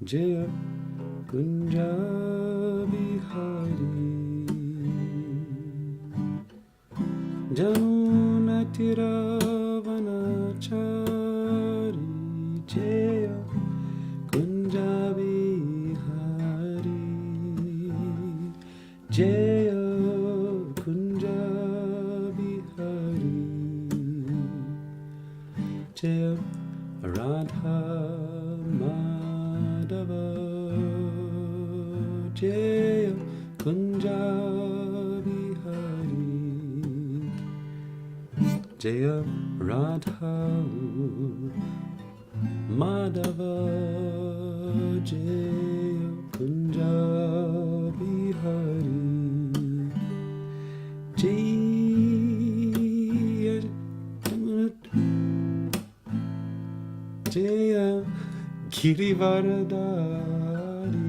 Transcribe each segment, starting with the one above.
Jaya Kunja Bihari Jamuna Tiravanachari Jaya Kunja Bihari Jaya Kunja Bihari Jaya Radha Madhava Jaya Kunja Bihari Jaya Radha Madhava Jaya Kunja Bihari Jaya Jaya Girivaradari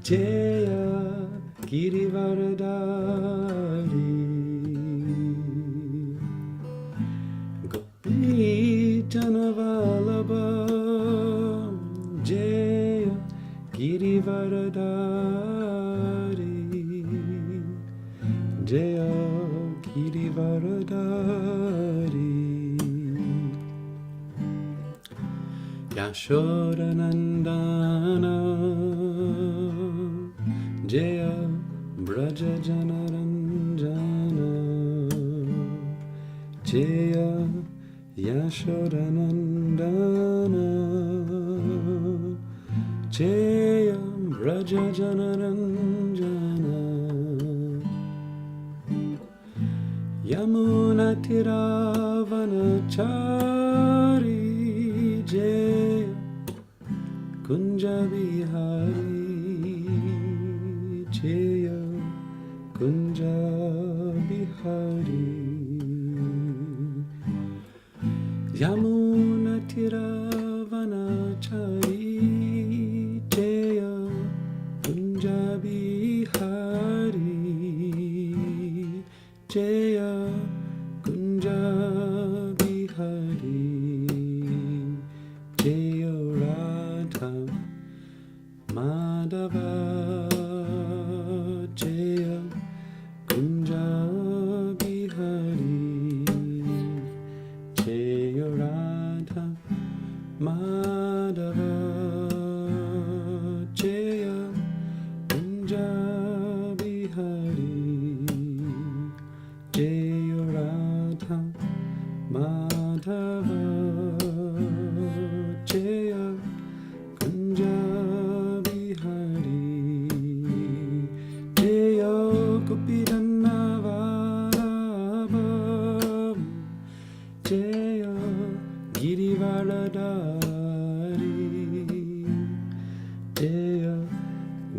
Jaya Girivaradari Gopi Janavalabha Jaya Girivaradari Jaya Girivaradari Yashodanandana Jaya Braja Janaranjana Jaya Yashodanandana Jaya Braja Janaranjana Yamuna Tiravanachari Jaya Kunja Bihari Jaya Kunja Bihari Yamuna Tiravanachari Jaya Kunja Bihari Jaya Kunja Bihari Jaya Radha Madhava Jaya Kunja Bihari Jaya Radha Madhava Jaya Kunja Bihari Jaya Radha Madhava Jaya Kunja Bihari Jaya Gopidannavarabha Jaya Girivaradari Jaya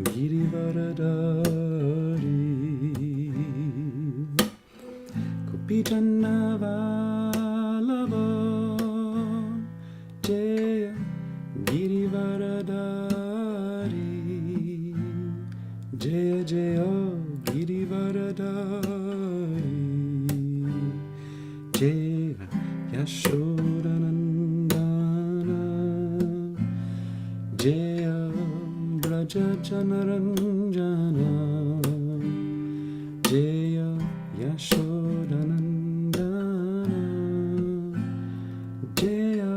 Girivaradari Gopidannavarabha Jaya Girivaradari Jaya Jaya Girivaradari Jaya Yashodanandana Jaya Braja Janaranjana Jaya Yashodanandana Jaya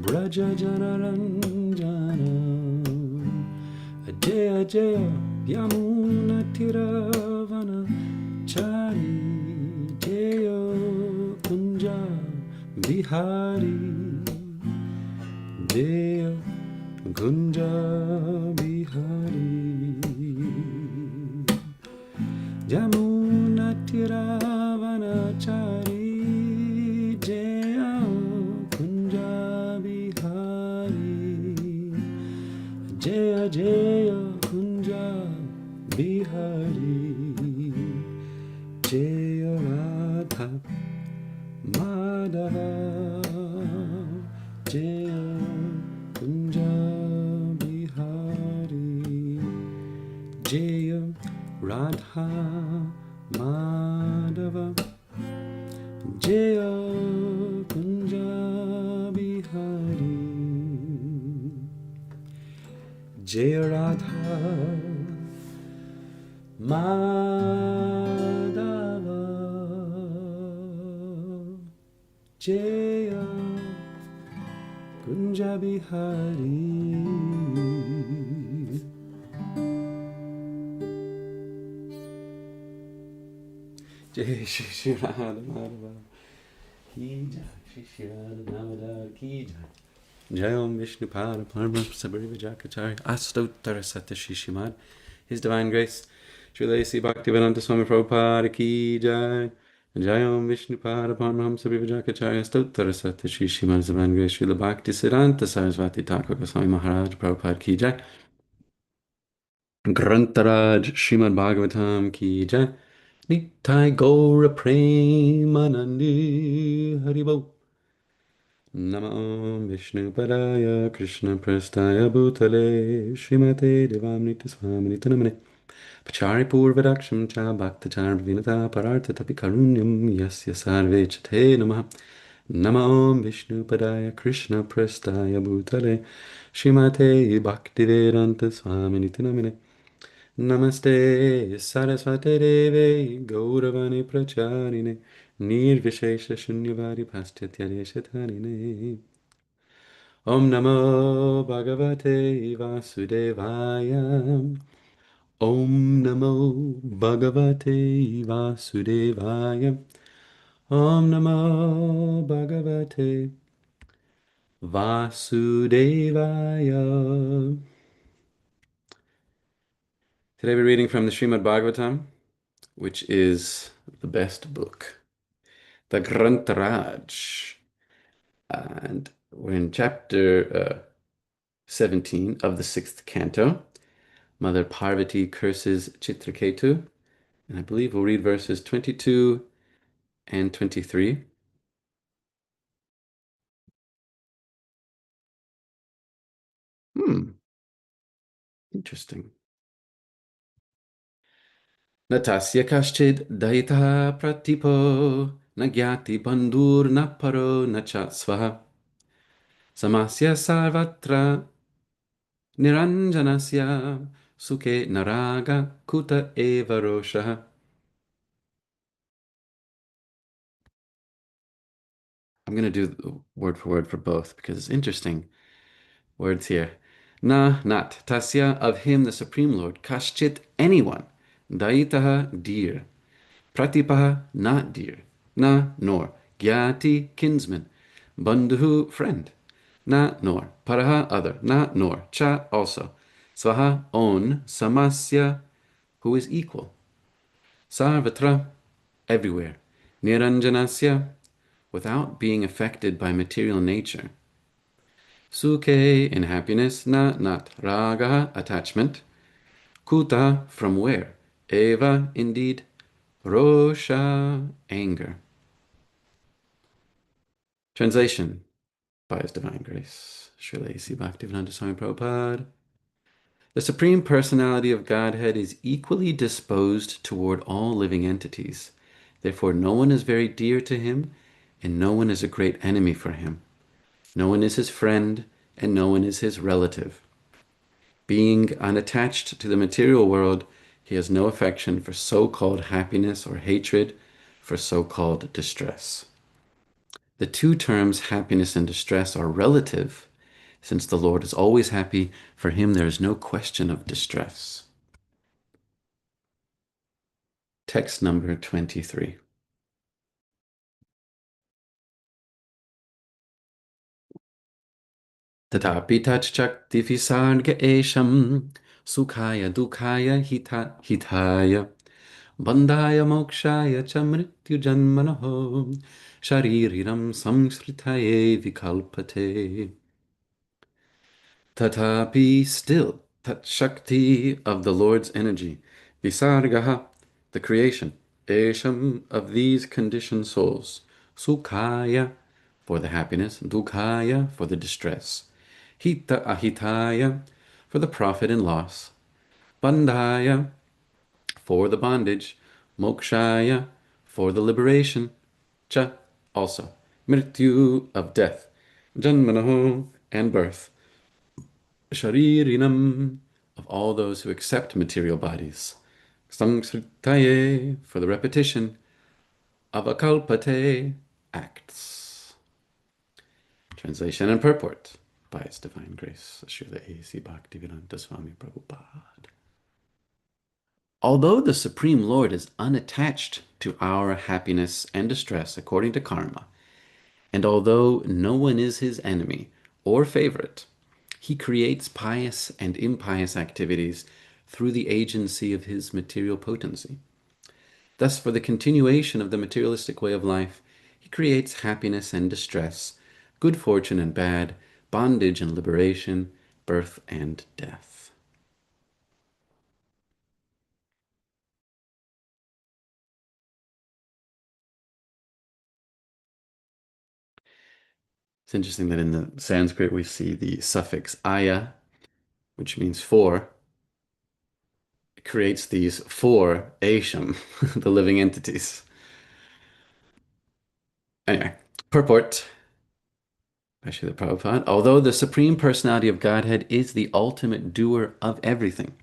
Braja Janaranjana Jaya Jaya Yamuna Tiravana Chari Jaya Kunja Bihari Jaya Kunja Bihari Jamuna Tiravana Chari Jaya Kunja Bihari Jaya Jaya Kunja Bihari Jaya Radha Madhava Jaya Kunja Bihari Jaya Radha Madhava Jaya Kunja Bihari Jaya Radha Madhava Jaya Kunja Bihari Jai Shri Shri Radha Madhava Ki Jai Shri Shri Radha Madhava Ki Jai Jai Om Vishnu Pada Parama Sabari Vijakacharya Astottara Sata Shri Srimad His Divine Grace Srila A.C. Bhaktivedanta Swami Prabhupada Ki Jai Jai Om Vishnu Pada Parama Sabari Vijakacharya Astottara Sata Shri Srimad His Divine Grace Srila Bhakti Siddhanta Sarasvati Thakur Goswami Maharaj Prabhupada Ki Jai Grantaraj Srimad Bhagavatam Ki Jai Nitai Gaura Premanandi Haribo Namo Vishnu Padaya Krishna Prastaya Bhutale Srimate Devamnita Swamini Tanamane Pachari Purvadaksham Cha Bhaktachar Vinata Parartha Tapi Karunyam Yasya Sarve Chate Namaha Namo Vishnu Padaya Krishna Prastaya Bhutale Srimate Bhaktivedanta Swamini Tanamane Namaste Saraswate Deve Gauravani Pracharine Nirvishesha Shunyavadi Paschatya Om Namo Bhagavate Vasudevaya Om Namo Bhagavate Vasudevaya Om Namo Bhagavate Vasudevaya. Today we're reading from the Srimad Bhagavatam, which is the best book, the Grantaraj. And we're in chapter 17 of the 6th canto. Mother Parvati curses Chitraketu. And I believe we'll read verses 22 and 23. Interesting. Natasya kaschid daita pratipo nagyati bandur naparo nacha svaha samasya sarvatra niranjanasya suke naraga kuta eva roshaha. I'm going to do word for both because it's interesting words here. Na, not. Tasya, of him, the Supreme Lord. Kaschit, anyone. Daitaha, dear. Pratipaha, not dear. Na, nor. Gyati, kinsman. Bandhu, friend. Na, nor. Paraha, other. Na, nor. Cha, also. Swaha, own. Samasya, who is equal. Sarvatra, everywhere. Niranjanasya, without being affected by material nature. Suke, in happiness. Na, not. Raga, attachment. Kuta, from where? Eva, indeed. Rosha, anger. Translation by His Divine Grace, Srila A.C. Bhaktivedanta Swami Prabhupada. The Supreme Personality of Godhead is equally disposed toward all living entities. Therefore, no one is very dear to him, and no one is a great enemy for him. No one is his friend, and no one is his relative. Being unattached to the material world, he has no affection for so-called happiness or hatred for so-called distress. The two terms happiness and distress are relative. Since the Lord is always happy, for him there is no question of distress. Text number 23. Tatapi tachakti visarga esham sukhaya dukhaya hitaya bandhaya mokshaya cha mrityu janmanaho shaririram samsritaye vikalpate. Tatapi, still, Tat Shakti, of the Lord's energy, Visargaha, the creation, Esham, of these conditioned souls, Sukhaya, for the happiness, Dukhaya, for the distress, Hita Ahitaya, for the profit and loss, Bandhaya, for the bondage, Mokshaya, for the liberation, Cha, also, Mrityu, of death, Janmanaho, and birth, Sharirinam, of all those who accept material bodies. Samsritaye, for the repetition, avakalpate, acts. Translation and purport by His Divine Grace, Srila A.C. Bhaktivedanta Swami Prabhupada. Although the Supreme Lord is unattached to our happiness and distress according to karma, and although no one is his enemy or favorite, he creates pious and impious activities through the agency of his material potency. Thus, for the continuation of the materialistic way of life, he creates happiness and distress, good fortune and bad, bondage and liberation, birth and death. It's interesting that in the Sanskrit we see the suffix aya, which means for. It creates these four asham, the living entities. Anyway, purport by Srila Prabhupada. Although the Supreme Personality of Godhead is the ultimate doer of everything,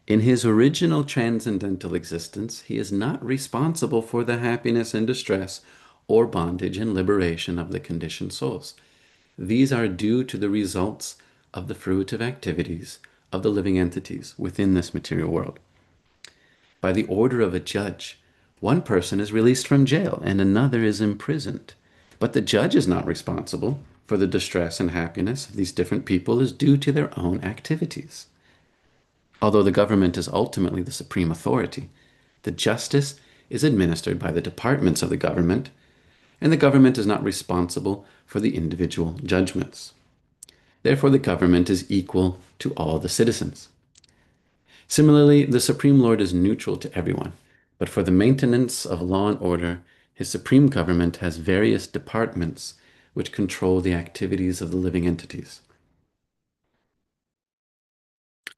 in his original transcendental existence, he is not responsible for the happiness and distress or bondage and liberation of the conditioned souls. These are due to the results of the fruitive activities of the living entities within this material world. By the order of a judge, one person is released from jail and another is imprisoned. But the judge is not responsible for the distress and happiness of these different people is due to their own activities. Although the government is ultimately the supreme authority, the justice is administered by the departments of the government, and the government is not responsible for the individual judgments. Therefore, the government is equal to all the citizens. Similarly, the Supreme Lord is neutral to everyone, but for the maintenance of law and order, his supreme government has various departments which control the activities of the living entities.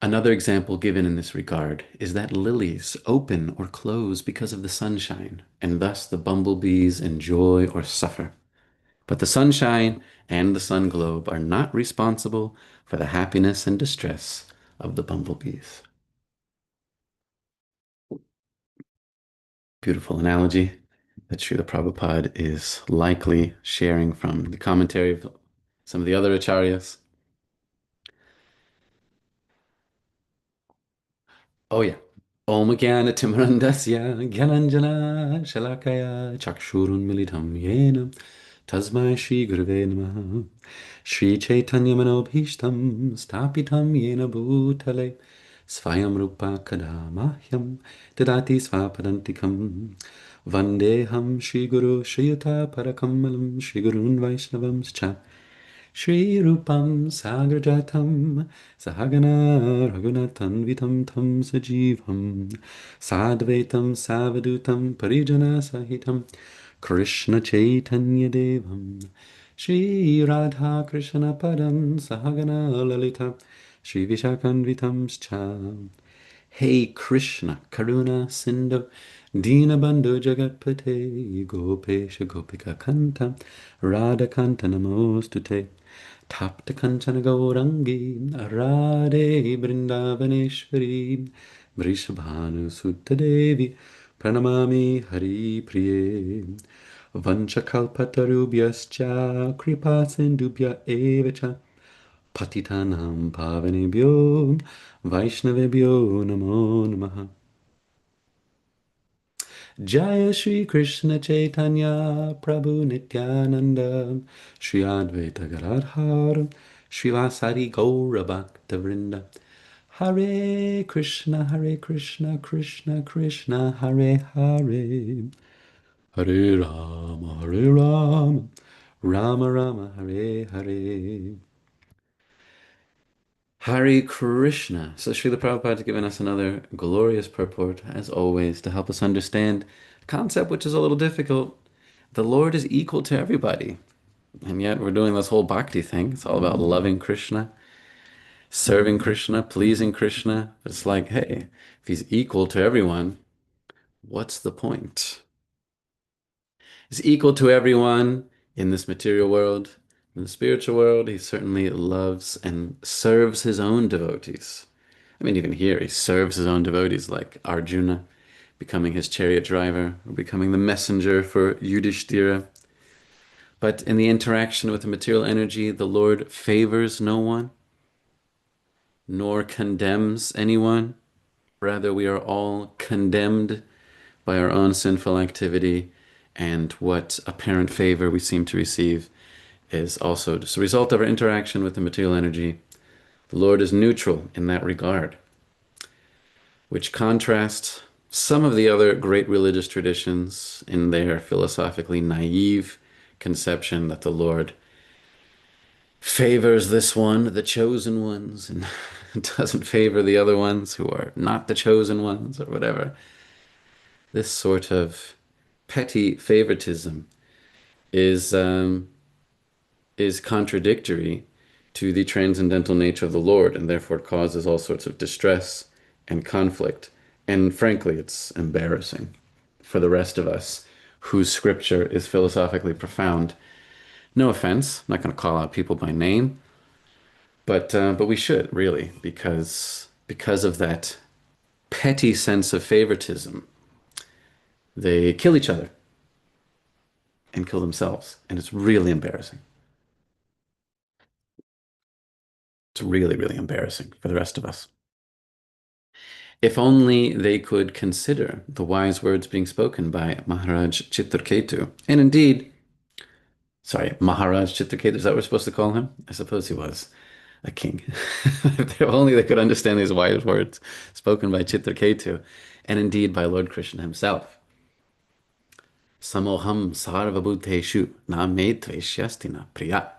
Another example given in this regard is that lilies open or close because of the sunshine, and thus the bumblebees enjoy or suffer. But the sunshine and the sun globe are not responsible for the happiness and distress of the bumblebees. Beautiful analogy that Srila Prabhupada is likely sharing from the commentary of some of the other acharyas. Oh yeah. Om Jnana Timrandasya Gyananjana Shalakaya Chakshurun Militam Yena Tasmai Shri Gurave Namaha Shri Chaitanya Manobhishtam Stapitam Yena Bhutale Svayam Rupa Kadamahyam Dadati Svapadantikam Vandeham Shri Guru Shri Yuta Parakamalam Shri Gurun Vaishnavamscha Shri Rupam Sagrajatam Sahagana Raghunathan Vitam Tam Sajivam Sadvaitam Savadutam Parijana Sahitam Krishna Chaitanya Devam Shri Radha Krishna Padam Sahagana Lalita Shri Vishakanvitam Scha Hey Krishna, Karuna Sindhu, Dinabandhu Jagatpate, Gopesha Gopika Kanta, Radha Kanta Namostute, Tapta Kanchana Gaurangi, Radhe Brindavaneshwari, Vrishabhanu Sutta Devi, Pranamami Hari Priye, Vanchakalpatarubhyascha, Kripa Sindhubhya Evacha, Patitanam Pavanebhyo Vaishnavebhyo Namo Namaha. Jaya Shri Krishna Chaitanya Prabhu Nityananda Shri Advaita Gadadhar Shri Vasari Gaura Bhakta Vrinda Hare Krishna Krishna Krishna Hare Hare Hare Rama Rama Rama Hare Hare. Hare Krishna. So Srila Prabhupada has given us another glorious purport, as always, to help us understand a concept which is a little difficult. The Lord is equal to everybody. And yet we're doing this whole bhakti thing. It's all about loving Krishna, serving Krishna, pleasing Krishna. But it's like, hey, if he's equal to everyone, what's the point? He's equal to everyone in this material world. In the spiritual world, he certainly loves and serves his own devotees. I mean, even here, he serves his own devotees like Arjuna, becoming his chariot driver, or becoming the messenger for Yudhishthira. But in the interaction with the material energy, the Lord favors no one, nor condemns anyone. Rather, we are all condemned by our own sinful activity, and what apparent favor we seem to receive is also just a result of our interaction with the material energy. The Lord is neutral in that regard, which contrasts some of the other great religious traditions in their philosophically naive conception that the Lord favors this one, the chosen ones, and doesn't favor the other ones who are not the chosen ones or whatever. This sort of petty favoritism is um, is contradictory to the transcendental nature of the Lord, and therefore it causes all sorts of distress and conflict. And frankly, it's embarrassing for the rest of us whose scripture is philosophically profound. No offense, I'm not going to call out people by name, but we should really, because of that petty sense of favoritism, they kill each other and kill themselves, and it's really embarrassing. It's really, really embarrassing for the rest of us. If only they could consider the wise words being spoken by Maharaj Chitraketu. And indeed, sorry, Maharaj Chitraketu, is that what we're supposed to call him? I suppose he was a king. If only they could understand these wise words spoken by Chitraketu, and indeed by Lord Krishna himself. Samoham sarvabhuteshu na me tveshyastina priya.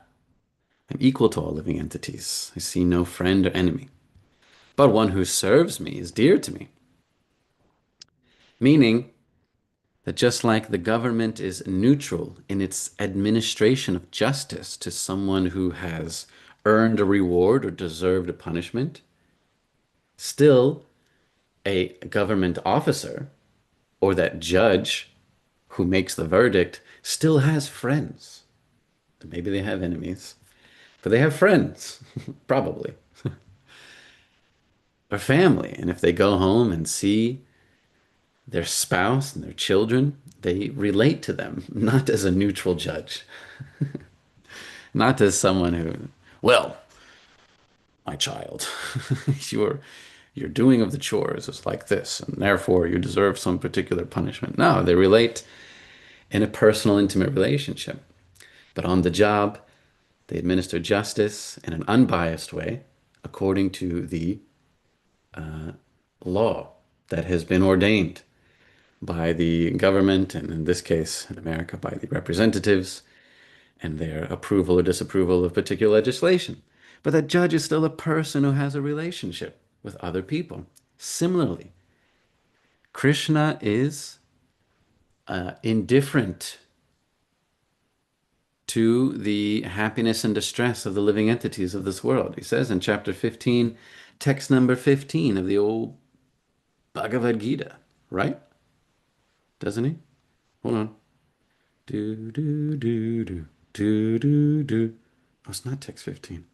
I'm equal to all living entities. I see no friend or enemy. But one who serves me is dear to me. Meaning that just like the government is neutral in its administration of justice to someone who has earned a reward or deserved a punishment, still a government officer or that judge who makes the verdict still has friends. Maybe they have enemies, but they have friends, probably, or family. And if they go home and see their spouse and their children, they relate to them, not as a neutral judge, not as someone who, well, my child, your your doing of the chores is like this, and therefore you deserve some particular punishment. No, they relate in a personal, intimate relationship. But on the job, they administer justice in an unbiased way, according to the law that has been ordained by the government, and in this case, in America, by the representatives and their approval or disapproval of particular legislation. But that judge is still a person who has a relationship with other people. Similarly, Krishna is indifferent to the happiness and distress of the living entities of this world. He says in chapter 15, text number 15 of the old Bhagavad Gita, right? Doesn't he? Hold on. Do, do, do, do, do, do, do. Oh, it's not text 15.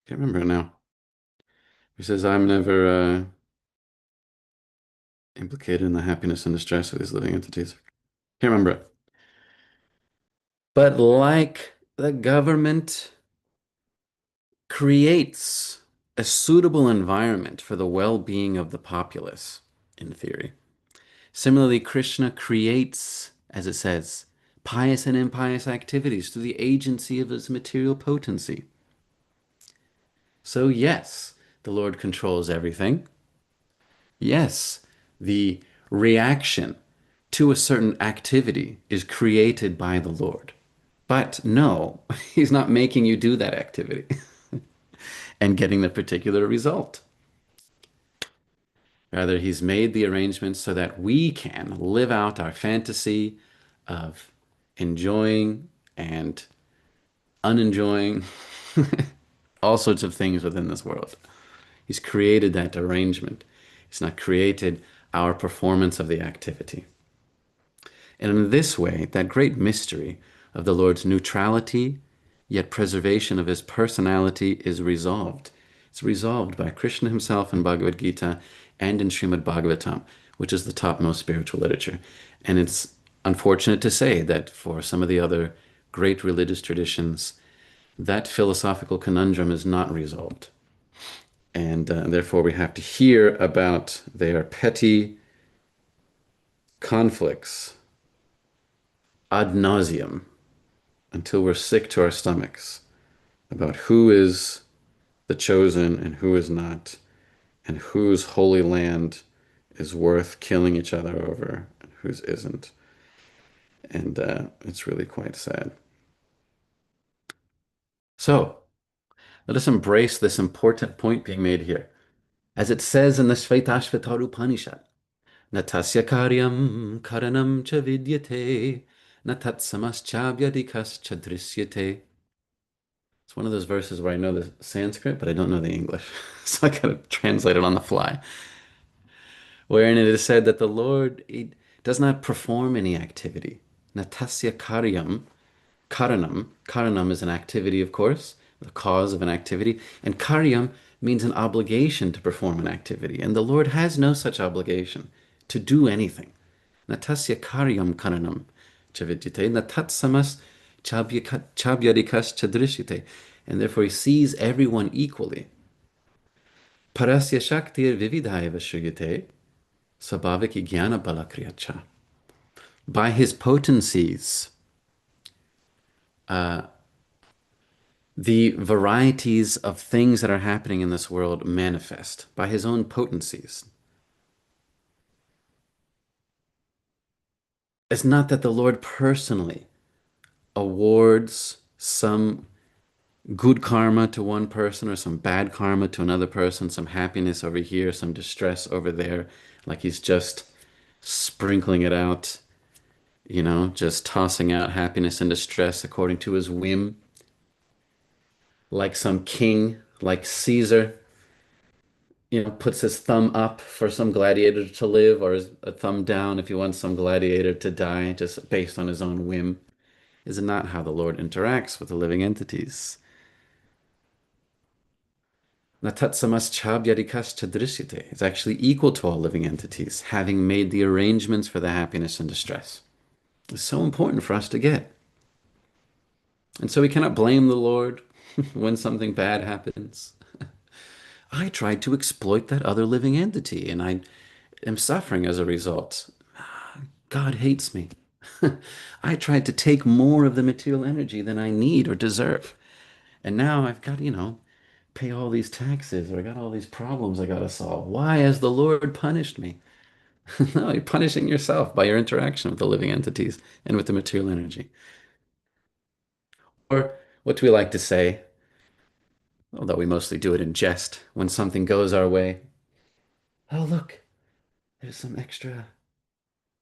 Can't remember it now. He says, I'm never implicated in the happiness and distress of these living entities. Can't remember it. But like the government creates a suitable environment for the well-being of the populace, in theory. Similarly, Krishna creates, as it says, pious and impious activities through the agency of his material potency. So yes, the Lord controls everything. Yes, the reaction to a certain activity is created by the Lord. But no, he's not making you do that activity and getting the particular result. Rather, he's made the arrangements so that we can live out our fantasy of enjoying and unenjoying all sorts of things within this world. He's created that arrangement. He's not created our performance of the activity. And in this way, that great mystery of the Lord's neutrality yet preservation of his personality is resolved. It's resolved by Krishna himself in Bhagavad Gita and in Srimad Bhagavatam, which is the topmost spiritual literature. And it's unfortunate to say that for some of the other great religious traditions, that philosophical conundrum is not resolved. And therefore, we have to hear about their petty conflicts ad nauseum until we're sick to our stomachs about who is the chosen and who is not, and whose holy land is worth killing each other over and whose isn't. And it's really quite sad. So let us embrace this important point being made here. As it says in the Shvetashvatara Upanishad, Natasya karyam karanam cha vidyate, natat samaschabhyadikas cha drishyate. It's one of those verses where I know the Sanskrit, but I don't know the English. So I gotta translate it on the fly. Wherein it is said that the Lord he does not perform any activity. Natasya karyam, karanam is an activity, of course, the cause of an activity, and karyam means an obligation to perform an activity, and the Lord has no such obligation to do anything. Natasya karyam karanam chavidyate, natatsamas chabhyadikas chadrishite, and therefore he sees everyone equally. Parasya shaktir vividhaya vashriyate, sabhavik jnana balakriyacha. By his potencies, the varieties of things that are happening in this world manifest by his own potencies. It's not that the Lord personally awards some good karma to one person or some bad karma to another person, some happiness over here, some distress over there, like he's just sprinkling it out, just tossing out happiness and distress according to his whim, like some king, like Caesar, puts his thumb up for some gladiator to live, or a thumb down if he wants some gladiator to die, just based on his own whim. Is not how the Lord interacts with the living entities. Natatsamas chabhyadikas chadrishyate is actually equal to all living entities, having made the arrangements for the happiness and distress. It's so important for us to get. And so we cannot blame the Lord when something bad happens. I tried to exploit that other living entity and I am suffering as a result. God hates me. I tried to take more of the material energy than I need or deserve. And now I've got, pay all these taxes or I got all these problems I got to solve. Why has the Lord punished me? No, you're punishing yourself by your interaction with the living entities and with the material energy. Or what do we like to say, although we mostly do it in jest, when something goes our way? Oh, look, there's some extra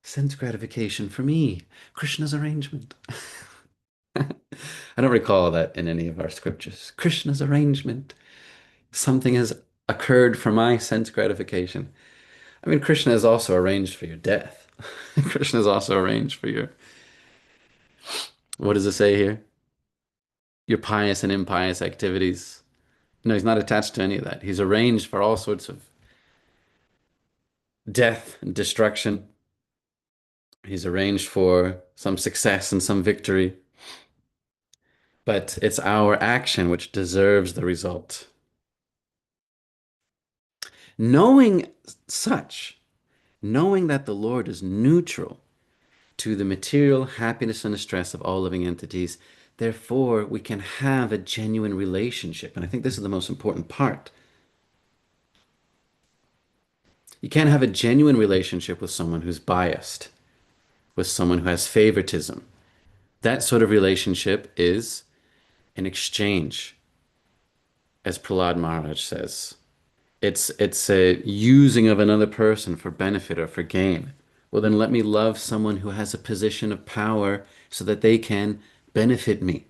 sense gratification for me. Krishna's arrangement. I don't recall that in any of our scriptures. Krishna's arrangement. Something has occurred for my sense gratification. I mean, Krishna is also arranged for your death. Krishna is also arranged for what does it say here? Your pious and impious activities. No, he's not attached to any of that. He's arranged for all sorts of death and destruction. He's arranged for some success and some victory. But it's our action which deserves the result. Knowing such, knowing that the Lord is neutral to the material happiness and distress of all living entities, therefore we can have a genuine relationship. And I think this is the most important part. You can't have a genuine relationship with someone who's biased, with someone who has favoritism. That sort of relationship is an exchange, as Prahlad Maharaj says. It's a using of another person for benefit or for gain. Well, then let me love someone who has a position of power so that they can benefit me,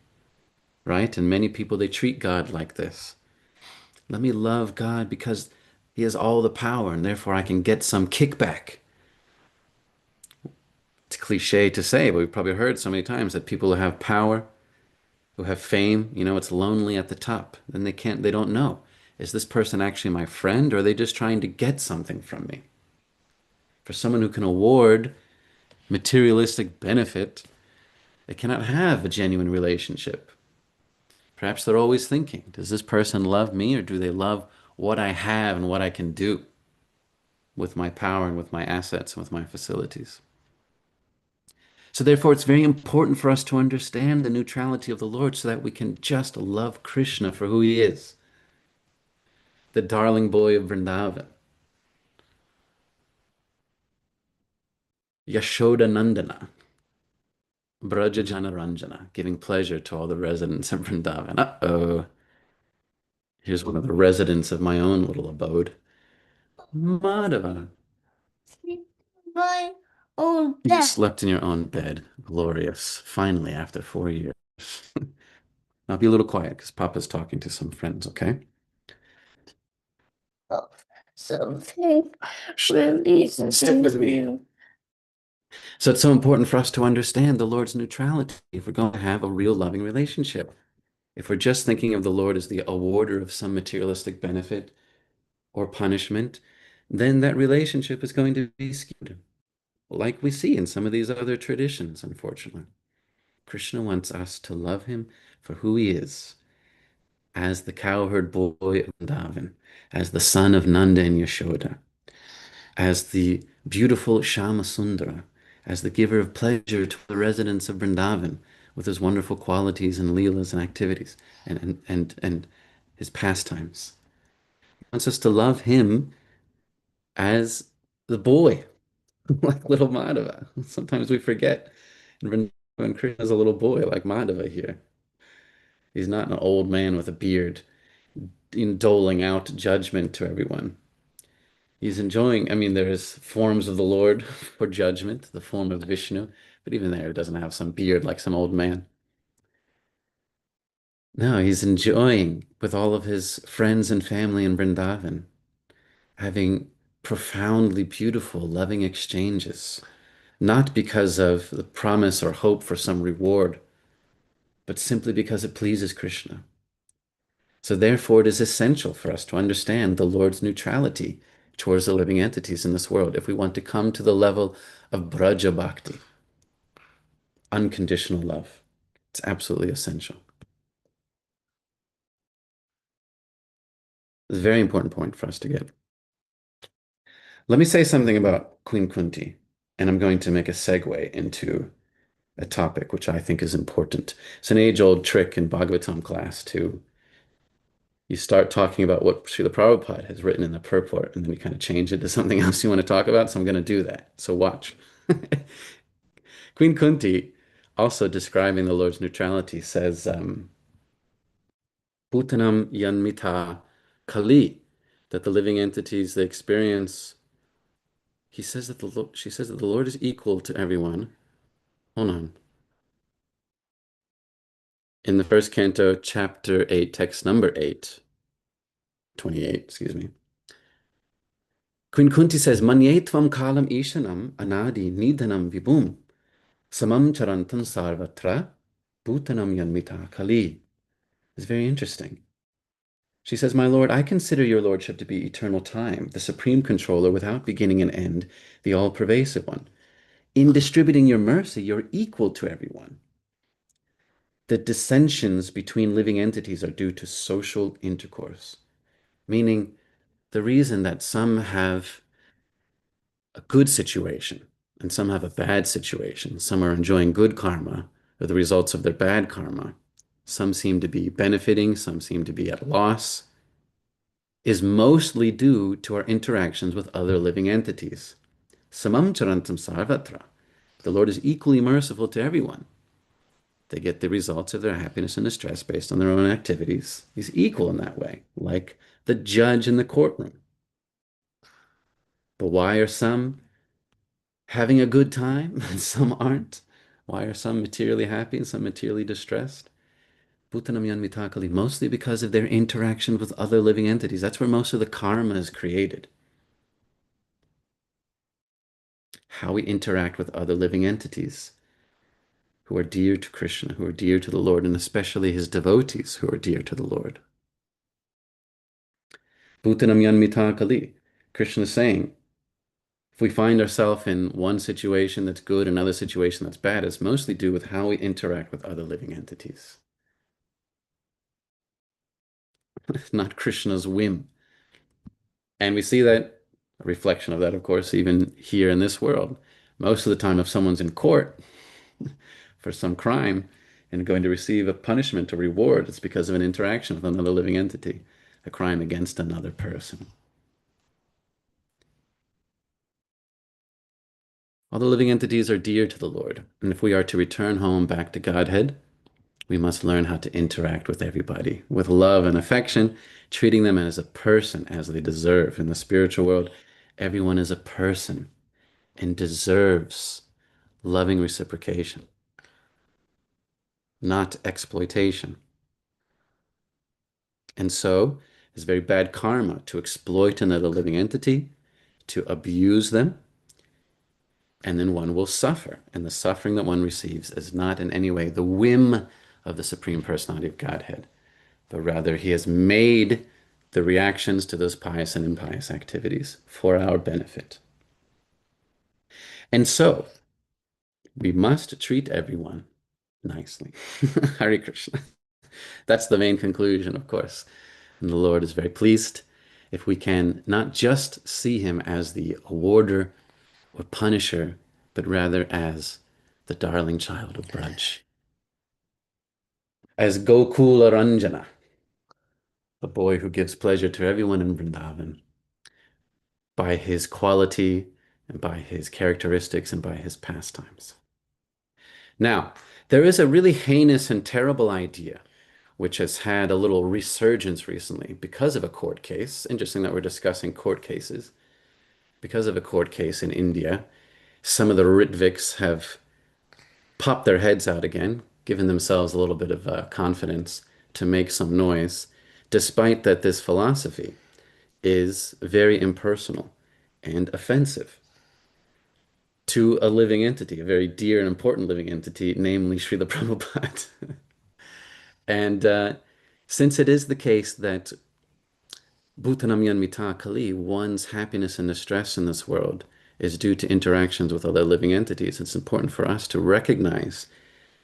right? And many people, they treat God like this. Let me love God because he has all the power and therefore I can get some kickback. It's cliche to say, but we've probably heard so many times that people who have power who have fame. You know, it's lonely at the top. Then they don't know. Is this person actually my friend, or are they just trying to get something from me? For someone who can award materialistic benefit, they cannot have a genuine relationship. Perhaps they're always thinking, does this person love me, or do they love what I have and what I can do with my power and with my assets and with my facilities? So therefore, it's very important for us to understand the neutrality of the Lord so that we can just love Krishna for who he is, the darling boy of Vrindavan, Yashoda Nandana, Braja Janaranjana, giving pleasure to all the residents of Vrindavan. Uh-oh, here's one of the residents of my own little abode, Madhava. My own bed. You slept in your own bed. Glorious. Finally, after 4 years. Now be a little quiet because Papa's talking to some friends, okay? Oh, something really sit with me. So it's so important for us to understand the Lord's neutrality if we're going to have a real loving relationship. If we're just thinking of the Lord as the awarder of some materialistic benefit or punishment, then that relationship is going to be skewed, like we see in some of these other traditions, unfortunately. Krishna wants us to love him for who he is, as the cowherd boy of Vrindavan, as the son of Nanda and Yashoda, as the beautiful Shama Sundara, as the giver of pleasure to the residents of Vrindavan with his wonderful qualities and leelas and activities and his pastimes. He wants us to love him as the boy, like little Madhava. Sometimes we forget. And when Krishna is a little boy like Madhava here, he's not an old man with a beard doling out judgment to everyone. He's enjoying, I mean, there's forms of the Lord for judgment, the form of Vishnu, but even there, he doesn't have some beard like some old man. No, he's enjoying with all of his friends and family in Vrindavan, having profoundly beautiful, loving exchanges, not because of the promise or hope for some reward, but simply because it pleases Krishna. So therefore, it is essential for us to understand the Lord's neutrality towards the living entities in this world if we want to come to the level of Braja Bhakti, unconditional love. It's absolutely essential. It's a very important point for us to get. Let me say something about Queen Kunti, and I'm going to make a segue into a topic which I think is important. It's an age-old trick in Bhagavatam class to you start talking about what Srila Prabhupada has written in the purport, and then you kind of change it to something else you want to talk about. So I'm going to do that. So watch. Queen Kunti, also describing the Lord's neutrality, says, Bhutanam yanmita kali, that the living entities they experience. He says that she says that the Lord is equal to everyone. Hold on. In the first canto, chapter 8, text number 8, 28, excuse me. Queen Kunti says, Manyetvam kalam ishanam anadi nidhanam vibhum samam charantam sarvatra bhutanam yanmita kali. It's very interesting. She says, My Lord, I consider your lordship to be eternal time, the supreme controller without beginning and end, the all-pervasive one. In distributing your mercy, you're equal to everyone. The dissensions between living entities are due to social intercourse, meaning the reason that some have a good situation and some have a bad situation, some are enjoying good karma or the results of their bad karma, some seem to be benefiting, some seem to be at a loss, is mostly due to our interactions with other living entities. Samam charantam sarvatra. The Lord is equally merciful to everyone. They get the results of their happiness and distress based on their own activities. He's equal in that way, like the judge in the courtroom. But why are some having a good time and some aren't? Why are some materially happy and some materially distressed? Bhutanam Yanmitakali, mostly because of their interaction with other living entities. That's where most of the karma is created. How we interact with other living entities who are dear to Krishna, who are dear to the Lord, and especially his devotees who are dear to the Lord. Bhutanam yanmita kali. Krishna is saying, if we find ourselves in one situation that's good, another situation that's bad, it's mostly due with how we interact with other living entities. It's not Krishna's whim. And we see that, a reflection of that, of course, even here in this world. Most of the time, if someone's in court for some crime and going to receive a punishment or reward, it's because of an interaction with another living entity, a crime against another person. All the living entities are dear to the Lord, and if we are to return home back to Godhead, we must learn how to interact with everybody with love and affection, treating them as a person, as they deserve. In the spiritual world, everyone is a person and deserves loving reciprocation, not exploitation. And so, it's very bad karma to exploit another living entity, to abuse them, and then one will suffer. And the suffering that one receives is not in any way the whim of the Supreme Personality of Godhead, but rather he has made the reactions to those pious and impious activities for our benefit. And so, we must treat everyone nicely. Hare Krishna. That's the main conclusion, of course. And the Lord is very pleased if we can not just see him as the awarder or punisher, but rather as the darling child of Braj, as Gokula Ranjana, the boy who gives pleasure to everyone in Vrindavan by his quality and by his characteristics and by his pastimes. Now, there is a really heinous and terrible idea which has had a little resurgence recently because of a court case. Interesting that we're discussing court cases. Because of a court case in India, some of the Ritviks have popped their heads out again, given themselves a little bit of confidence to make some noise, despite that this philosophy is very impersonal and offensive to a living entity, a very dear and important living entity, namely Srila Prabhupada. And since it is the case that Bhutanam Yanmita Kali, one's happiness and distress in this world, is due to interactions with other living entities, it's important for us to recognize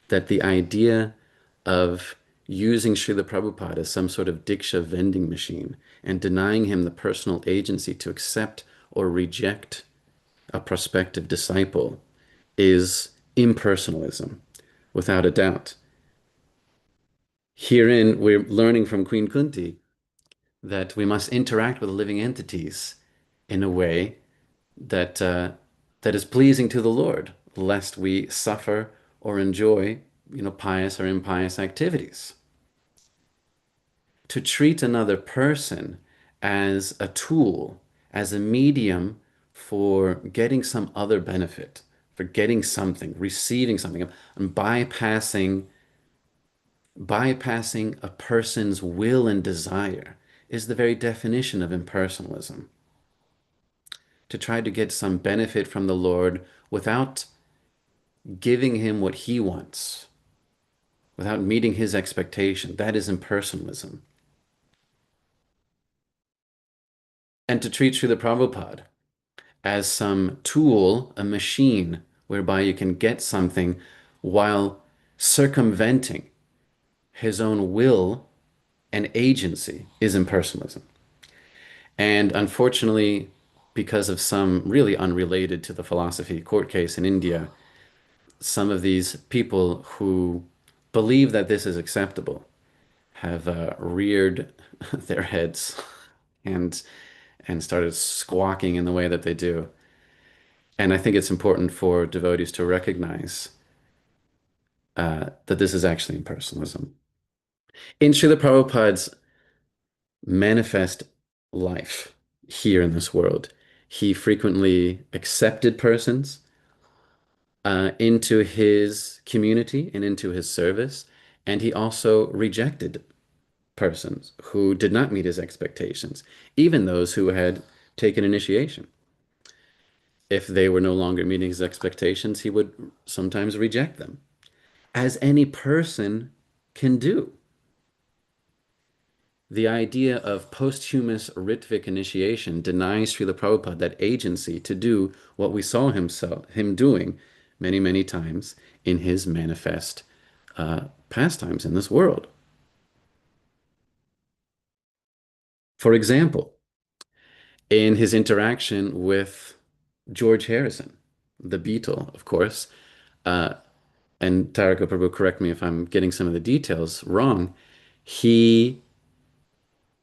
that the idea of using Srila Prabhupada as some sort of Diksha vending machine and denying him the personal agency to accept or reject a prospective disciple is impersonalism, without a doubt. Herein, we're learning from Queen Kunti that we must interact with living entities in a way that that is pleasing to the Lord, lest we suffer or enjoy, pious or impious activities. To treat another person as a tool, as a medium for getting some other benefit, for getting something, receiving something, and bypassing a person's will and desire is the very definition of impersonalism. To try to get some benefit from the Lord without giving him what he wants, without meeting his expectation, that is impersonalism. And to treat Srila Prabhupada as some tool, a machine, whereby you can get something while circumventing his own will and agency is impersonalism. And unfortunately, because of some really unrelated to the philosophy court case in India, some of these people who believe that this is acceptable have reared their heads and started squawking in the way that they do. And I think it's important for devotees to recognize that this is actually impersonalism. In Srila Prabhupada's manifest life here in this world, he frequently accepted persons into his community and into his service, and he also rejected persons who did not meet his expectations, even those who had taken initiation. If they were no longer meeting his expectations, he would sometimes reject them. as any person can do. The idea of posthumous Ritvik initiation denies Srila Prabhupada that agency to do what we saw him doing many, many times in his manifest pastimes in this world. For example, in his interaction with George Harrison, the Beatle, of course, uh, and Taraka Prabhu, correct me if I'm getting some of the details wrong, he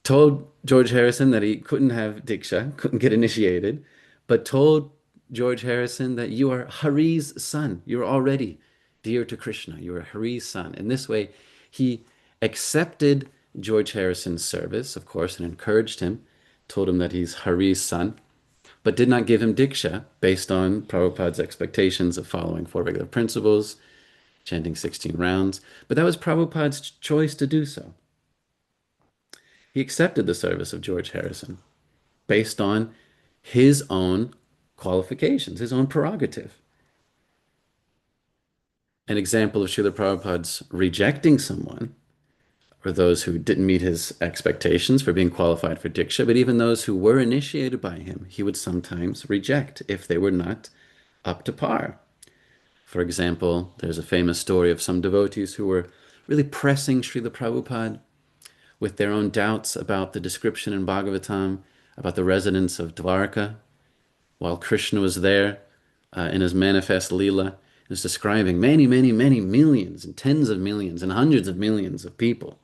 told George Harrison that he couldn't have Diksha, couldn't get initiated, but told George Harrison that you are Hari's son. You're already dear to Krishna. You are Hari's son. In this way, he accepted George Harrison's service, of course, and encouraged him, told him that he's Hari's son, but did not give him Diksha based on Prabhupada's expectations of following four regular principles, chanting 16 rounds. But that was Prabhupada's choice to do so. He accepted the service of George Harrison based on his own qualifications, his own prerogative. An example of Srila Prabhupada's rejecting someone or those who didn't meet his expectations for being qualified for Diksha, but even those who were initiated by him, he would sometimes reject if they were not up to par. For example, there's a famous story of some devotees who were really pressing Srila Prabhupada with their own doubts about the description in Bhagavatam about the residents of Dwarka while Krishna was there in his manifest Leela. He was describing many, many, many millions and tens of millions and hundreds of millions of people.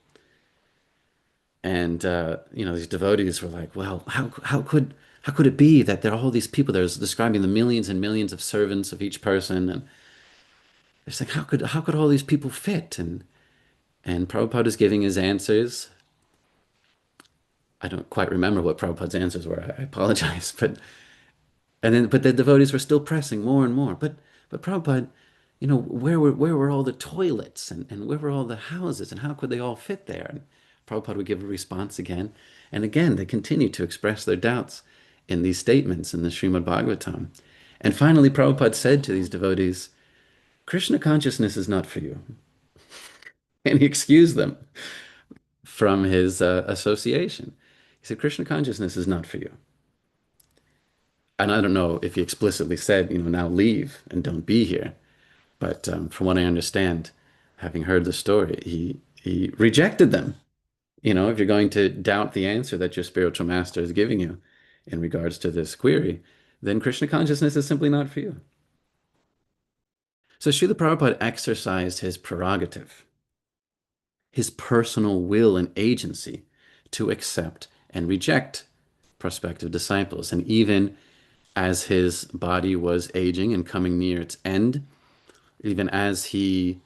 And these devotees were like, well, how could it be that there are all these people? There's describing the millions and millions of servants of each person, and it's like, how could all these people fit? And Prabhupada is giving his answers. I don't quite remember what Prabhupada's answers were. I apologize, but the devotees were still pressing more and more. But Prabhupada, where were all the toilets and where were all the houses and how could they all fit there? And Prabhupada would give a response again and again. They continued to express their doubts in these statements in the Srimad Bhagavatam. And finally, Prabhupada said to these devotees, Krishna consciousness is not for you. And he excused them from his association. He said, Krishna consciousness is not for you. And I don't know if he explicitly said, now leave and don't be here. But from what I understand, having heard the story, he rejected them. If you're going to doubt the answer that your spiritual master is giving you in regards to this query, then Krishna consciousness is simply not for you. So Srila Prabhupada exercised his prerogative, his personal will and agency to accept and reject prospective disciples. And even as his body was aging and coming near its end, even as he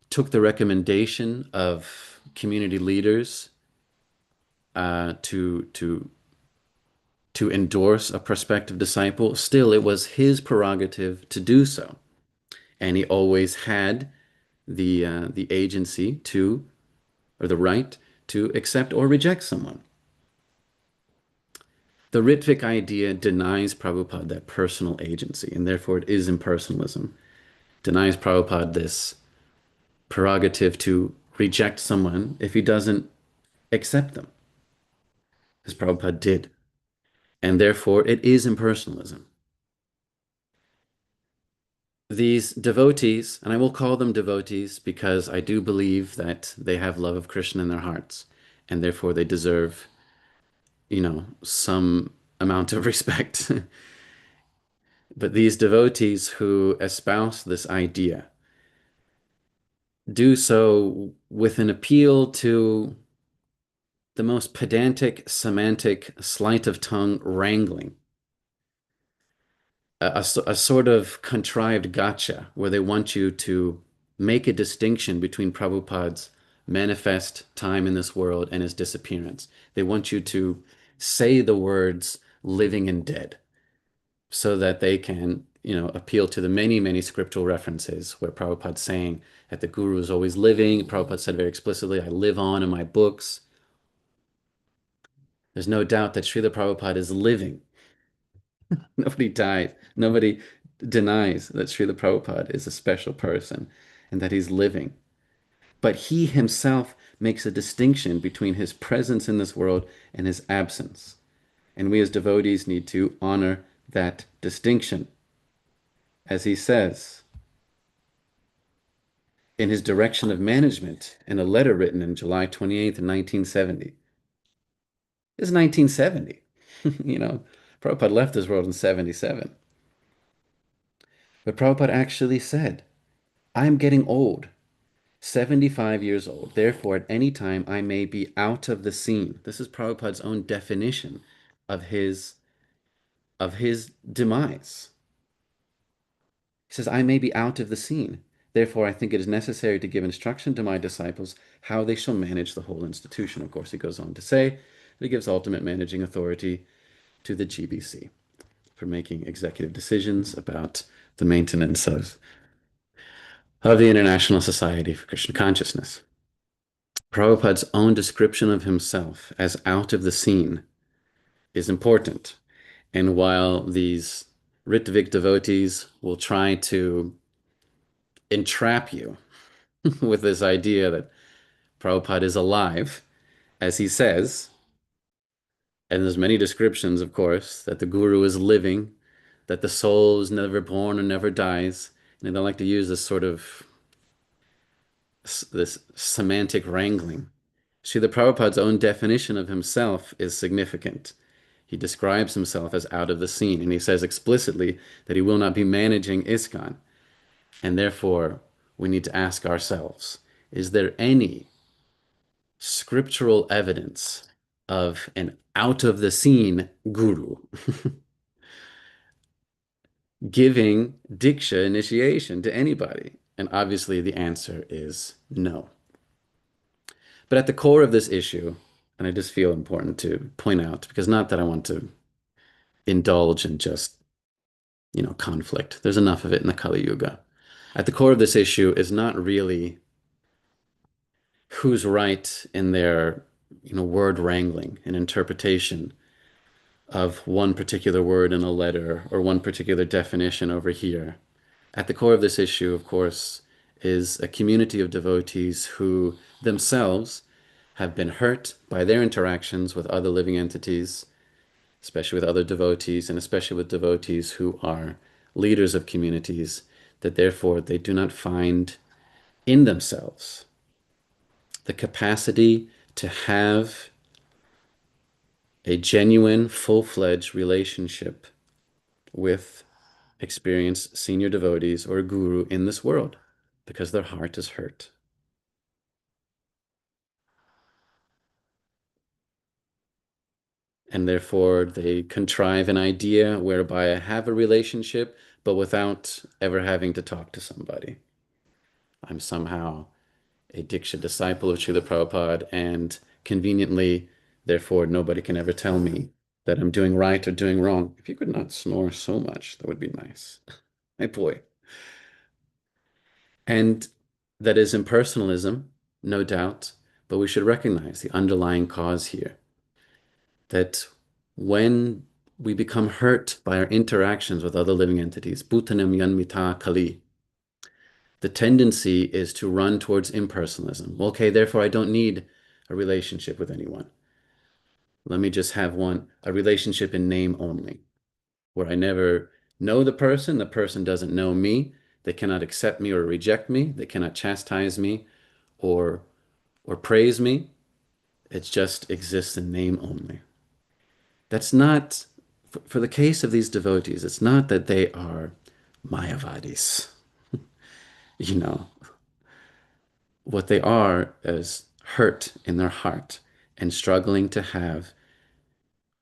took the recommendation of community leaders to endorse a prospective disciple, still it was his prerogative to do so, and he always had the agency to, or the right to accept or reject someone. The Ritvik idea denies Prabhupada that personal agency, and therefore it is impersonalism. Denies Prabhupada this prerogative to reject someone if he doesn't accept them, as Prabhupada did. And therefore it is impersonalism. These devotees, and I will call them devotees because I do believe that they have love of Krishna in their hearts, and therefore they deserve, some amount of respect. But these devotees who espouse this idea do so with an appeal to the most pedantic, semantic, sleight of tongue wrangling, a sort of contrived gotcha where they want you to make a distinction between Prabhupada's manifest time in this world and his disappearance. They want you to say the words living and dead so that they can, appeal to the many, many scriptural references where Prabhupada's saying that the Guru is always living. Prabhupada said very explicitly, I live on in my books. There's no doubt that Srila Prabhupada is living. Nobody dies. Nobody denies that Srila Prabhupada is a special person and that he's living. But he himself makes a distinction between his presence in this world and his absence. And we as devotees need to honor that distinction. As he says in his direction of management in a letter written in July 28th, 1970. It's 1970. You know, Prabhupada left this world in 77. But Prabhupada actually said, I'm getting old, 75 years old. Therefore, at any time, I may be out of the scene. This is Prabhupada's own definition of his demise. He says, I may be out of the scene. Therefore, I think it is necessary to give instruction to my disciples how they shall manage the whole institution. Of course, he goes on to say that he gives ultimate managing authority to the GBC for making executive decisions about the maintenance of the International Society for Krishna Consciousness. Prabhupada's own description of himself as out of the scene is important. And while these Ritvik devotees will try to entrap you with this idea that Prabhupada is alive, as he says, and there's many descriptions, of course, that the guru is living, that the soul is never born or never dies, and they don't like to use this semantic wrangling. Srila Prabhupada's own definition of himself is significant. He describes himself as out of the scene, and he says explicitly that he will not be managing ISKCON. And therefore, we need to ask ourselves, is there any scriptural evidence of an out of the scene guru giving Diksha initiation to anybody? And obviously the answer is no. But at the core of this issue, and I just feel important to point out, because not that I want to indulge in just, conflict. There's enough of it in the Kali Yuga. At the core of this issue is not really who's right in their, word wrangling and interpretation of one particular word in a letter or one particular definition over here. At the core of this issue, of course, is a community of devotees who themselves have been hurt by their interactions with other living entities, especially with other devotees, and especially with devotees who are leaders of communities, that therefore they do not find in themselves the capacity to have a genuine, full-fledged relationship with experienced senior devotees or a guru in this world because their heart is hurt. And therefore, they contrive an idea whereby I have a relationship, but without ever having to talk to somebody. I'm somehow a Diksha disciple of Srila Prabhupada, and conveniently, therefore, nobody can ever tell me that I'm doing right or doing wrong. If you could not snore so much, that would be nice. My boy. And that is impersonalism, no doubt, but we should recognize the underlying cause here. That when we become hurt by our interactions with other living entities, bhutanam yanmita kali, the tendency is to run towards impersonalism. Okay, therefore I don't need a relationship with anyone. Let me just have a relationship in name only, where I never know the person doesn't know me, they cannot accept me or reject me, they cannot chastise me or praise me. It just exists in name only. That's not, for the case of these devotees, it's not that they are Mayavadis. You know, what they are is hurt in their heart and struggling to have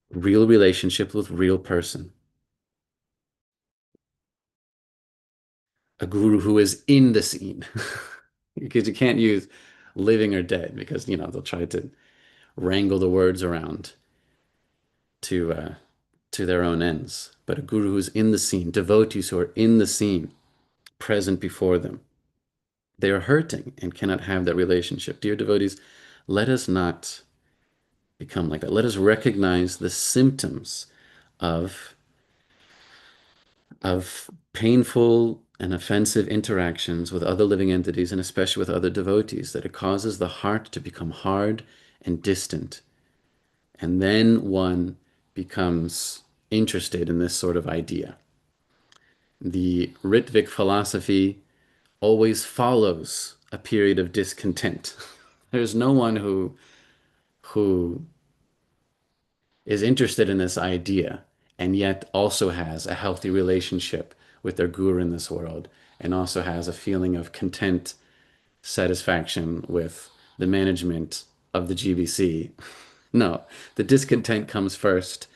real relationship with real person. A guru who is in the scene. Because you can't use living or dead because, they'll try to wrangle the words around to their own ends. But a guru who's in the scene, devotees who are in the scene, present before them, they are hurting and cannot have that relationship. Dear devotees, let us not become like that. Let us recognize the symptoms of painful and offensive interactions with other living entities, and especially with other devotees, that it causes the heart to become hard and distant. And then one becomes interested in this sort of idea. The Ritvik philosophy always follows a period of discontent. There's no one who is interested in this idea and yet also has a healthy relationship with their guru in this world and also has a feeling of content, satisfaction with the management of the GBC. No, the discontent comes first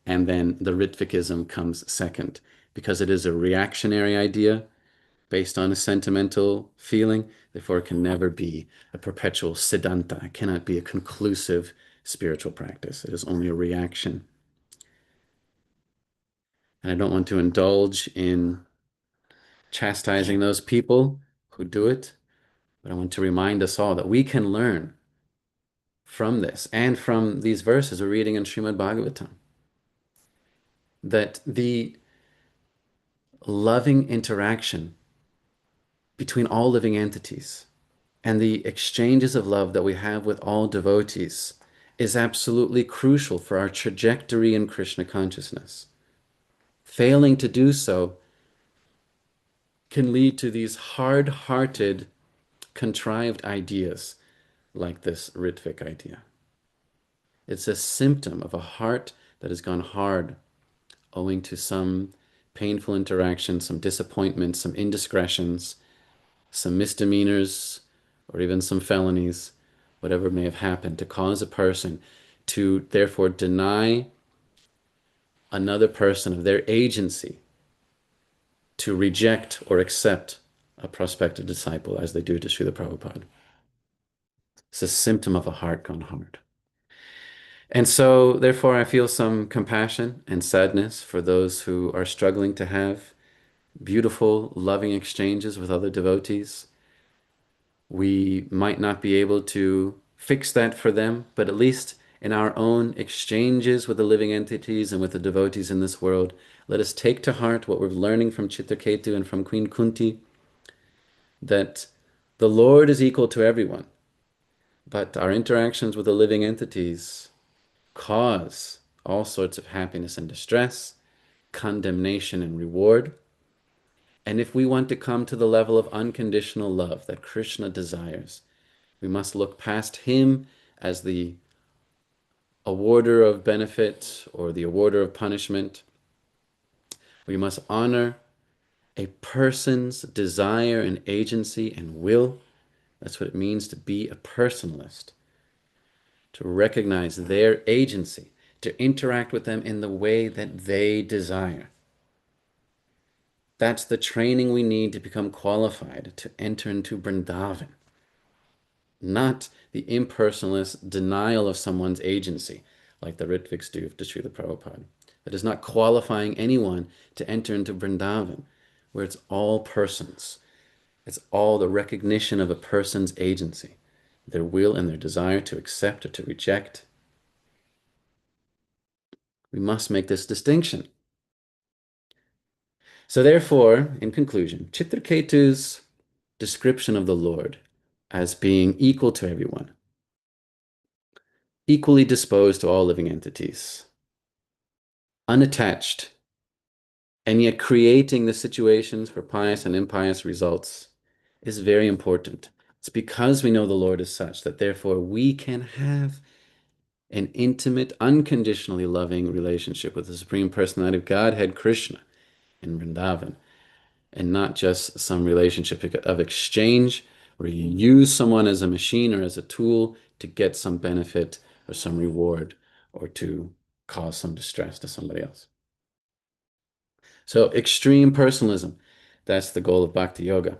and then the Ritvikism comes second because it is a reactionary idea based on a sentimental feeling. Therefore, it can never be a perpetual siddhanta. It cannot be a conclusive spiritual practice. It is only a reaction. And I don't want to indulge in chastising those people who do it, but I want to remind us all that we can learn from this and from these verses we're reading in Srimad Bhagavatam that the loving interaction between all living entities and the exchanges of love that we have with all devotees is absolutely crucial for our trajectory in Krishna consciousness. Failing to do so can lead to these hard-hearted, contrived ideas like this Ritvik idea. It's a symptom of a heart that has gone hard owing to some painful interaction, some disappointments, some indiscretions, some misdemeanors, or even some felonies, whatever may have happened, to cause a person to therefore deny another person of their agency to reject or accept a prospective disciple as they do to Srila Prabhupada. It's a symptom of a heart gone hard. And so, therefore, I feel some compassion and sadness for those who are struggling to have beautiful, loving exchanges with other devotees. We might not be able to fix that for them, but at least in our own exchanges with the living entities and with the devotees in this world, let us take to heart what we're learning from Chitraketu and from Queen Kunti, that the Lord is equal to everyone, but our interactions with the living entities cause all sorts of happiness and distress, condemnation and reward. And if we want to come to the level of unconditional love that Krishna desires, we must look past him as the awarder of benefit or the awarder of punishment. We must honor a person's desire and agency and will. That's what it means to be a personalist, to recognize their agency, to interact with them in the way that they desire. That's the training we need to become qualified to enter into Vrindavan, not the impersonalist denial of someone's agency, like the Ritviks do to Srila Prabhupada. That is not qualifying anyone to enter into Vrindavan, where it's all persons. It's all the recognition of a person's agency, their will and their desire to accept or to reject. We must make this distinction. So therefore, in conclusion, Chitraketu's description of the Lord as being equal to everyone, equally disposed to all living entities, unattached, and yet creating the situations for pious and impious results is very important. It's because we know the Lord is such that therefore we can have an intimate, unconditionally loving relationship with the Supreme Personality of Godhead, Krishna, in Vrindavan, and not just some relationship of exchange where you use someone as a machine or as a tool to get some benefit or some reward or to cause some distress to somebody else. So extreme personalism, that's the goal of Bhakti Yoga.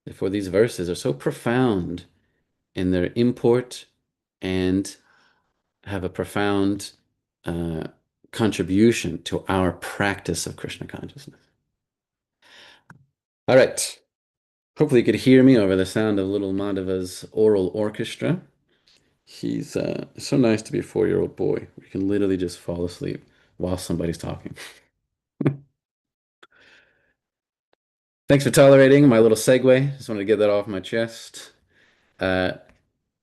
Therefore, these verses are so profound in their import and have a profound uh, contribution to our practice of Krishna consciousness. All right. Hopefully you could hear me over the sound of little Madhava's oral orchestra. He's so nice to be a 4-year-old boy. You can literally just fall asleep while somebody's talking. Thanks for tolerating my little segue. Just wanted to get that off my chest. Uh,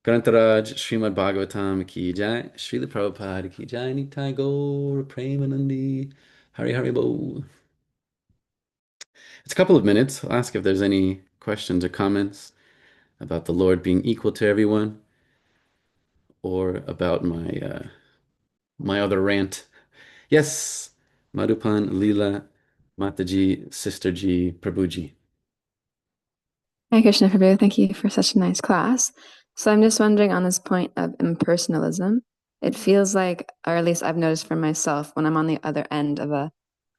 Grantaraj Srimad Bhagavatam ki jai, Srila Prabhupada ki jai, Nitai Gaur, Premanandi, Hari Hari Bo. It's a couple of minutes. I'll ask if there's any questions or comments about the Lord being equal to everyone, or about my other rant. Yes, Madhupan, Leela, Mataji, Sister Ji, Prabhuji. Hi, Krishna Prabhu. Thank you for such a nice class. So I'm just wondering on this point of impersonalism, it feels like, or at least I've noticed for myself, when I'm on the other end of a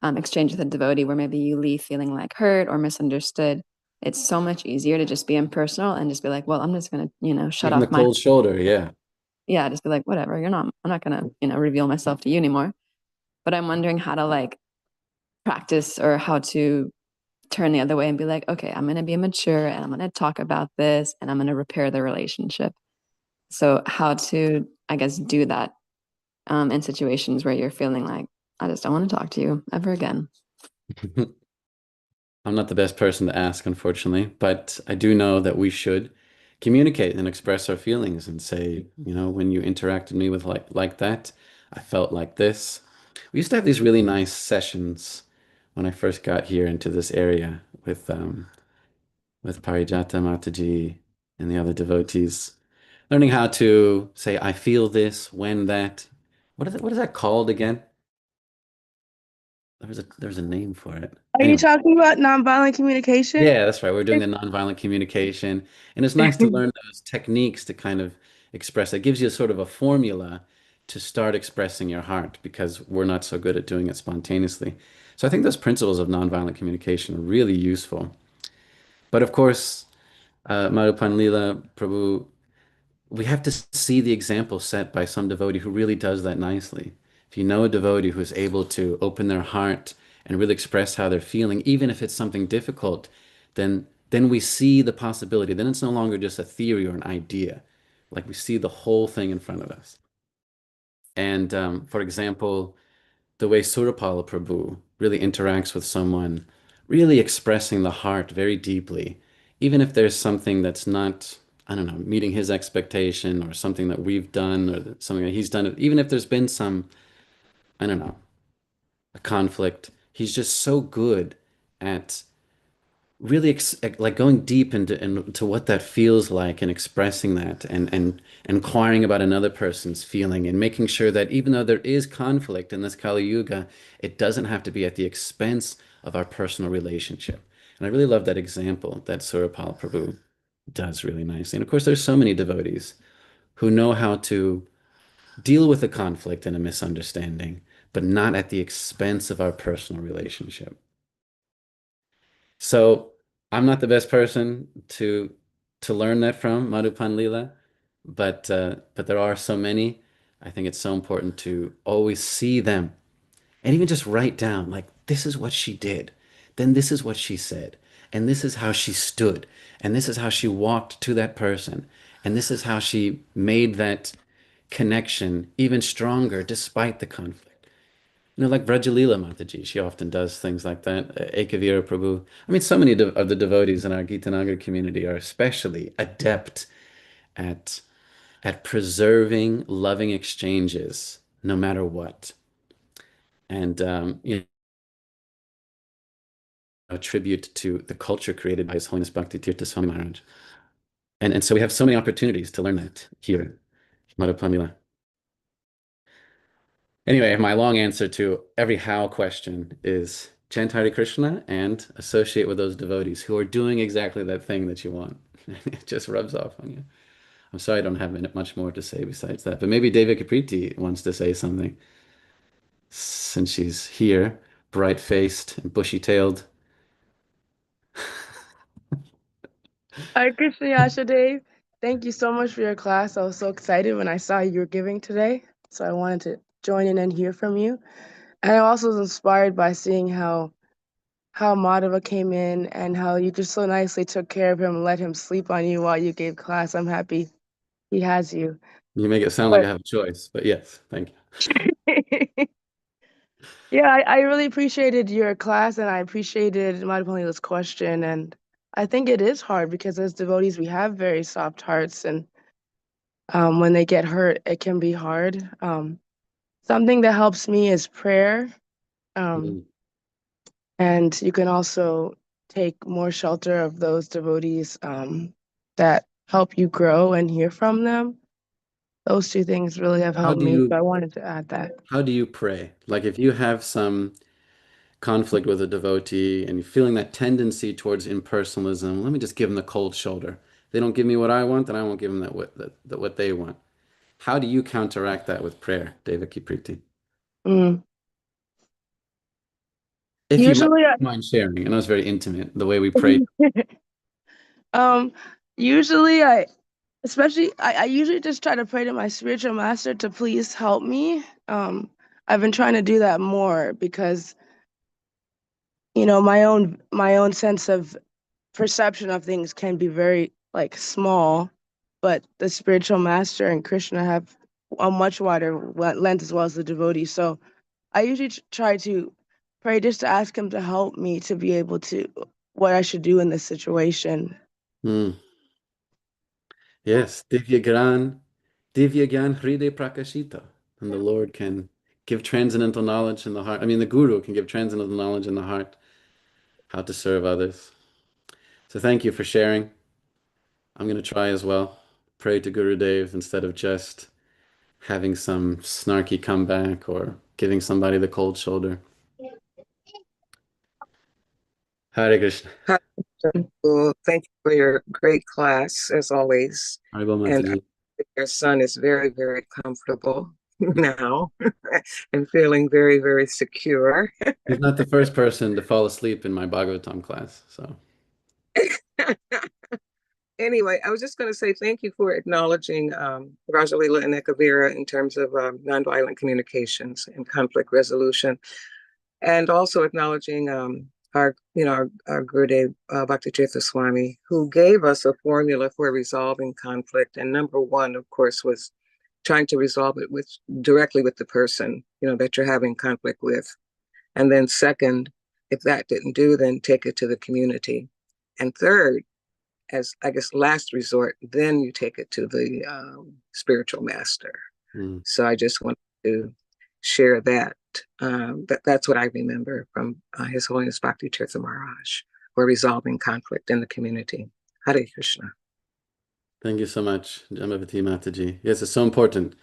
exchange with a devotee where maybe you leave feeling like hurt or misunderstood, it's so much easier to just be impersonal and just be like, well, I'm just gonna, shut Even the off my, cold shoulder, yeah. yeah, just be like, whatever, I'm not gonna, reveal myself to you anymore. But I'm wondering how to like practice or how to turn the other way and be like, okay, I'm going to be mature and I'm going to talk about this and I'm going to repair the relationship. So, how to, I guess, do that in situations where you're feeling like, I just don't want to talk to you ever again. I'm not the best person to ask, unfortunately, but I do know that we should communicate and express our feelings and say, when you interacted with me with like that, I felt like this. We used to have these really nice sessions when I first got here into this area with Parijata Mataji and the other devotees, learning how to say, I feel this, when that. What is that called again? There's a name for it. Are you Anyway. talking about nonviolent communication? Yeah, that's right. We're doing the nonviolent communication. And it's nice to learn those techniques to kind of express. It gives you sort of a formula to start expressing your heart because we're not so good at doing it spontaneously. So I think those principles of nonviolent communication are really useful. But of course, Madhupan Leela Prabhu, we have to see the example set by some devotee who really does that nicely. If you know a devotee who's able to open their heart and really express how they're feeling, even if it's something difficult, then we see the possibility. Then it's no longer just a theory or an idea. Like we see the whole thing in front of us. And for example, the way Surapala Prabhu really interacts with someone, really expressing the heart very deeply, even if there's something that's not, I don't know, meeting his expectation or something that we've done or something that he's done, even if there's been some, I don't know, a conflict, he's just so good at really like going deep into what that feels like and expressing that and inquiring about another person's feeling and making sure that even though there is conflict in this Kali Yuga, it doesn't have to be at the expense of our personal relationship. And I really love that example that Surapal Prabhu does really nicely. And of course, there's so many devotees who know how to deal with a conflict and a misunderstanding, but not at the expense of our personal relationship. So I'm not the best person to learn that from Madhupan Leela, but there are so many. I think it's so important to always see them and even just write down like this is what she did, then this is what she said, and this is how she stood, and this is how she walked to that person, and this is how she made that connection even stronger despite the conflict. Like Vrajalila Mataji, she often does things like that. Ekavira Prabhu. I mean, so many of the devotees in our Gita Nagari community are especially adept at preserving loving exchanges, no matter what. And a tribute to the culture created by His Holiness Bhakti Tirtha Swami Maharaj. And so we have so many opportunities to learn that here, Madhupamila. Anyway, my long answer to every how question is chant Hare Krishna and associate with those devotees who are doing exactly that thing that you want. It just rubs off on you. I'm sorry I don't have much more to say besides that, but maybe David Capriti wants to say something since she's here, bright-faced and bushy-tailed. Hare Krishna Yasha Dave. Thank you so much for your class. I was so excited when I saw you were giving today. So I wanted to join in and hear from you. And I also was inspired by seeing how Madhava came in and how you just so nicely took care of him and let him sleep on you while you gave class. I'm happy he has you. You make it sound like But I have a choice, but yes, thank you. Yeah, I really appreciated your class and I appreciated Madhupali's question. And I think it is hard because as devotees, we have very soft hearts. And when they get hurt, it can be hard. Something that helps me is prayer. Um, Mm. and you can also take more shelter of those devotees that help you grow and hear from them. Those two things really have How helped do me. So I you wanted to add that. how do you pray? Like if you have some conflict with a devotee and you're feeling that tendency towards impersonalism, let me just give them the cold shoulder. They don't give me what I want, and I won't give them what they want. How do you counteract that with prayer, Devaki Priti? Mm. If you Usually, mind sharing, I know it's very intimate, the way we pray. um, usually I usually just try to pray to my spiritual master to please help me. I've been trying to do that more because, my own sense of perception of things can be very like small, but the spiritual master and Krishna have a much wider length as well as the devotee. So I usually try to pray just to ask him to help me to be able to what I should do in this situation. Hmm. Yes, Divya Gyan Hride Prakashita. And the Lord can give transcendental knowledge in the heart. I mean, the Guru can give transcendental knowledge in the heart, how to serve others. So thank you for sharing. I'm going to try as well. Pray to Guru Dev instead of just having some snarky comeback or giving somebody the cold shoulder. Hare Krishna. Hi, Well, thank you for your great class, as always. Haribol And I Mataji. think your son is very, very comfortable now and feeling very, very secure. He's not the first person to fall asleep in my Bhagavatam class. So, Anyway, I was just going to say thank you for acknowledging Rajalila and Ekavira in terms of nonviolent communications and conflict resolution, and also acknowledging our Gurudev Bhakti Tirtha Swami, who gave us a formula for resolving conflict. And number one, of course, was trying to resolve it directly with the person that you're having conflict with. And then second, if that didn't do, then take it to the community. And third, as I guess last resort, then you take it to the spiritual master. mm, So I just want to share that. That's what I remember from His Holiness Bhakti Tirtha Maharaj for resolving conflict in the community. Hare Krishna. thank you so much, Jamavati Mataji. Yes, it's so important.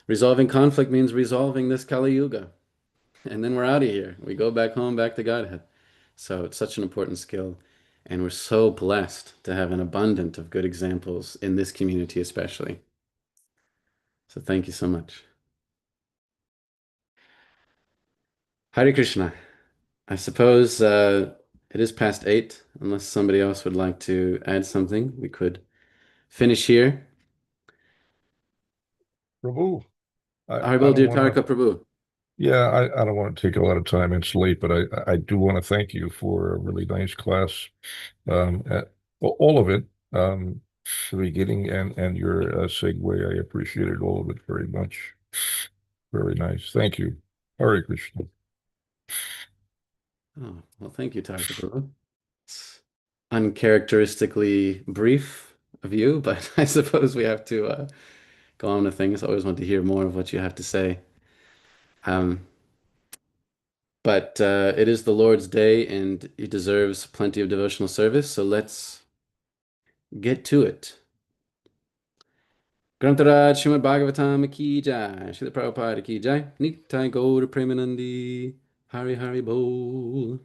Resolving conflict means resolving this Kali Yuga. And then we're out of here. We go back home, back to Godhead. So it's such an important skill. And we're so blessed to have an abundant of good examples in this community, especially. So thank you so much. Hare Krishna. I suppose it is past 8. Unless somebody else would like to add something, we could finish here. Prabhu, I Haribol don't Dear want to, Karika Prabhu. yeah, I don't want to take a lot of time. It's late, but I do want to thank you for a really nice class. Well, all of it, the beginning and your segue. I appreciated all of it very much. Very nice. Thank you. Hare Krishna. Oh, well, thank you, Tarika Prabhu. It's uncharacteristically brief of you, but I suppose we have to go on with things. I always want to hear more of what you have to say. Um, but it is the Lord's day and he deserves plenty of devotional service, so let's get to it. Grantaraj Srimad Bhagavatam ki jai, Srila Prabhupada ki jai, Nitai Gaur Premanandi, Hari Hari Bol.